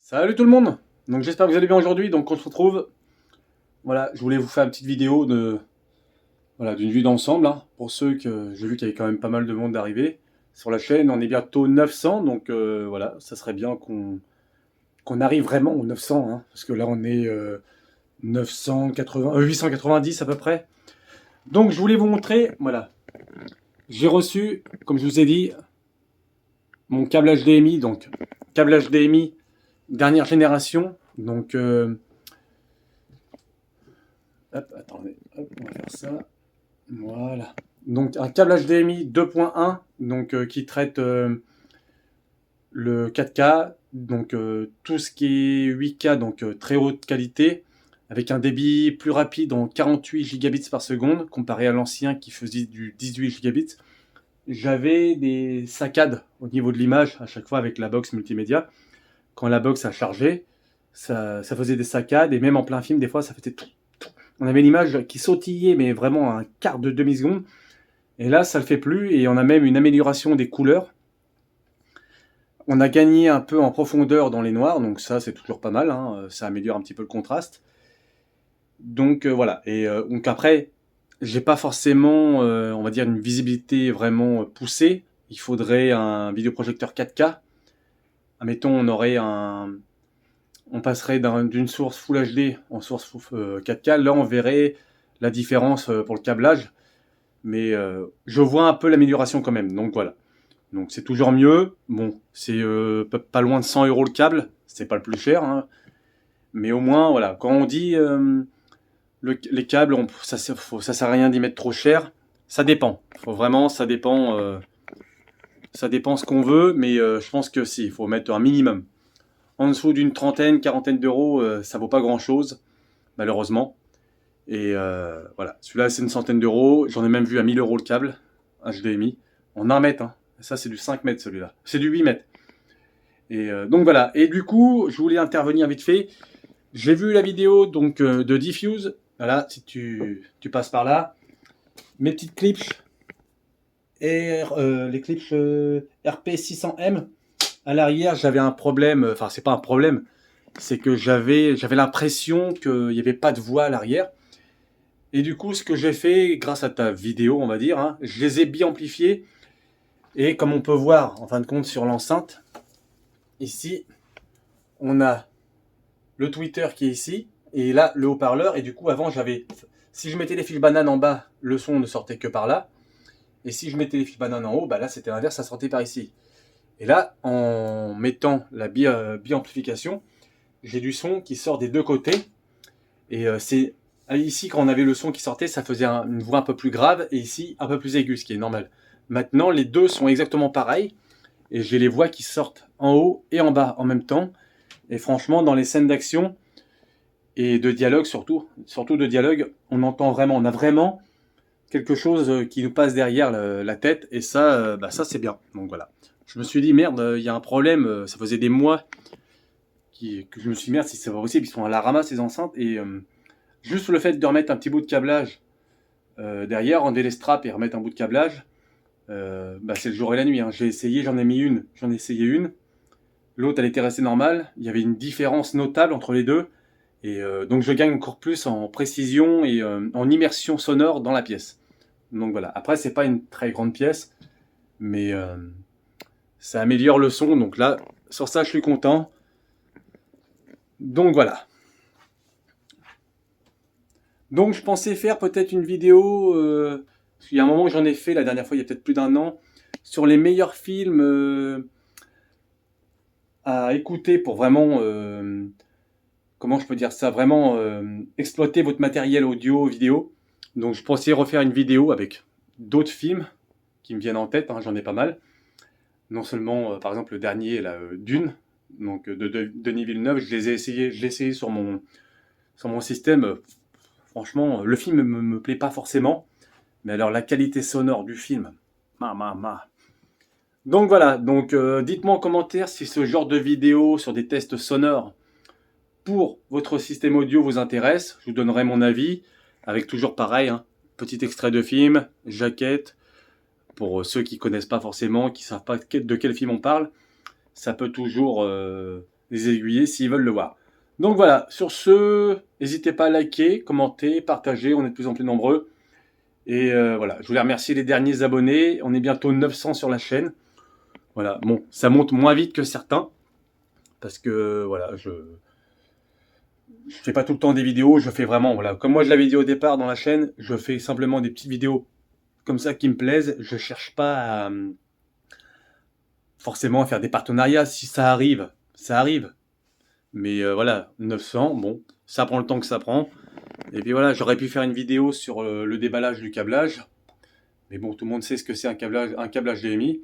Salut tout le monde. Donc j'espère que vous allez bien aujourd'hui. Donc on se retrouve. Voilà, je voulais vous faire une petite vidéo d'une vue d'ensemble, hein, pour ceux que j'ai vu qu'il y avait quand même pas mal de monde d'arriver sur la chaîne. On est bientôt 900, donc voilà, ça serait bien qu'on arrive vraiment aux 900, hein, parce que là on est 890 à peu près. Donc je voulais vous montrer, voilà, j'ai reçu, comme je vous ai dit, mon câble HDMI, donc câble HDMI dernière génération, donc hop, attendez, hop, on va faire ça. Voilà. Donc un câble HDMI 2.1, donc qui traite le 4K, donc tout ce qui est 8K, donc très haute qualité, avec un débit plus rapide en 48 gigabits par seconde, comparé à l'ancien qui faisait du 18 gigabits. J'avais des saccades au niveau de l'image à chaque fois avec la box multimédia. Quand la box a chargé, ça faisait des saccades, et même en plein film, des fois, ça faisait tout. On avait l'image qui sautillait, mais vraiment un quart de demi-seconde. Et là, ça le fait plus, et on a même une amélioration des couleurs. On a gagné un peu en profondeur dans les noirs, donc ça, c'est toujours pas mal, hein, ça améliore un petit peu le contraste. Donc voilà, et donc après, j'ai pas forcément, on va dire, une visibilité vraiment poussée. Il faudrait un vidéoprojecteur 4K. Admettons, on passerait d'une source Full HD en source 4K. Là, on verrait la différence pour le câblage, mais je vois un peu l'amélioration quand même, donc voilà. Donc c'est toujours mieux. Bon, c'est pas loin de 100 € le câble, c'est pas le plus cher, hein. Mais au moins, voilà, quand on dit les câbles, ça sert à rien d'y mettre trop cher. Ça dépend. Faut vraiment, ça dépend ce qu'on veut, mais je pense que si, il faut mettre un minimum. En dessous d'une trentaine, quarantaine d'euros, ça vaut pas grand-chose, malheureusement. Et voilà, celui-là c'est une centaine d'euros. J'en ai même vu à 1000 € le câble HDMI en 1 mètre, hein. Ça c'est du 5 mètres celui-là. C'est du 8 mètres. Et donc voilà. Et du coup, je voulais intervenir vite fait. J'ai vu la vidéo donc de Diffuse. Voilà, si tu passes par là. Mes petites clips et les clips RP600M. À l'arrière, j'avais un problème. Enfin, c'est pas un problème. C'est que j'avais l'impression qu'il n'y avait pas de voix à l'arrière. Et du coup, ce que j'ai fait, grâce à ta vidéo, on va dire, hein, je les ai bi-amplifiés. Et comme on peut voir, en fin de compte, sur l'enceinte, ici, on a le tweeter qui est ici, et là, le haut-parleur. Et du coup, avant, si je mettais les fils bananes en bas, le son ne sortait que par là. Et si je mettais les fils bananes en haut, bah là, c'était l'inverse, ça sortait par ici. Et là, en mettant la bi-amplification, j'ai du son qui sort des deux côtés. Et c'est ici, quand on avait le son qui sortait, ça faisait une voix un peu plus grave, et ici, un peu plus aiguë, ce qui est normal. Maintenant, les deux sont exactement pareils, et j'ai les voix qui sortent en haut et en bas en même temps. Et franchement, dans les scènes d'action et de dialogue surtout de dialogue, on entend vraiment, on a vraiment quelque chose qui nous passe derrière la tête, et ça, ça c'est bien. Donc voilà. Je me suis dit, merde, il y a un problème, ça faisait des mois que je me suis dit, merde, si c'est pas possible, ils sont à la ramasse ces enceintes, et juste le fait de remettre un petit bout de câblage derrière, enlever les straps et remettre un bout de câblage, c'est le jour et la nuit, hein. J'ai essayé, j'en ai essayé une. L'autre, elle était restée normale. Il y avait une différence notable entre les deux. Et donc je gagne encore plus en précision et en immersion sonore dans la pièce. Donc voilà. Après, c'est pas une très grande pièce, mais ça améliore le son. Donc là, sur ça, je suis content. Donc voilà. Donc je pensais faire peut-être une vidéo, parce qu'il y a un moment que j'en ai fait la dernière fois, il y a peut-être plus d'un an, sur les meilleurs films à écouter pour vraiment, comment je peux dire ça, vraiment exploiter votre matériel audio, vidéo. Donc je pensais refaire une vidéo avec d'autres films qui me viennent en tête, hein, j'en ai pas mal. Non seulement, par exemple, le dernier, là, Dune, donc de Denis Villeneuve, je l'ai essayé sur mon système. Franchement, le film me plaît pas forcément, mais alors la qualité sonore du film, ma. Donc voilà, donc dites-moi en commentaire si ce genre de vidéo sur des tests sonores pour votre système audio vous intéresse. Je vous donnerai mon avis, avec toujours pareil, hein, petit extrait de film, jaquette, pour ceux qui connaissent pas forcément, qui savent pas de quel film on parle. Ça peut toujours les aiguiller s'ils veulent le voir. Donc voilà, sur ce, n'hésitez pas à liker, commenter, partager, on est de plus en plus nombreux. Et voilà, je voulais remercier les derniers abonnés, on est bientôt 900 sur la chaîne. Voilà, bon, ça monte moins vite que certains, parce que voilà, je fais pas tout le temps des vidéos, je fais vraiment, voilà, comme moi je l'avais dit au départ dans la chaîne, je fais simplement des petites vidéos comme ça qui me plaisent, je cherche pas à, forcément à faire des partenariats, si ça arrive, ça arrive. Mais voilà, 900, bon, ça prend le temps que ça prend. Et puis voilà, j'aurais pu faire une vidéo sur le déballage du câblage. Mais bon, tout le monde sait ce que c'est un câblage DMI.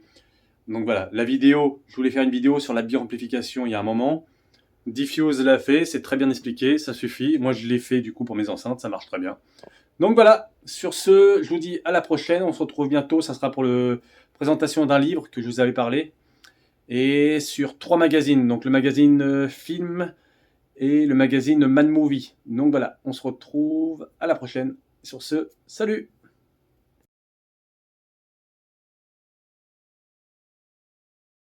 Donc voilà, la vidéo, je voulais faire une vidéo sur la bi-amplification il y a un moment. Diffuse l'a fait, c'est très bien expliqué, ça suffit. Moi je l'ai fait du coup pour mes enceintes, ça marche très bien. Donc voilà, sur ce, je vous dis à la prochaine, on se retrouve bientôt, ça sera pour la présentation d'un livre que je vous avais parlé. Et sur 3 magazines, donc le magazine Film et le magazine Man Movie. Donc voilà, on se retrouve à la prochaine. Sur ce, salut!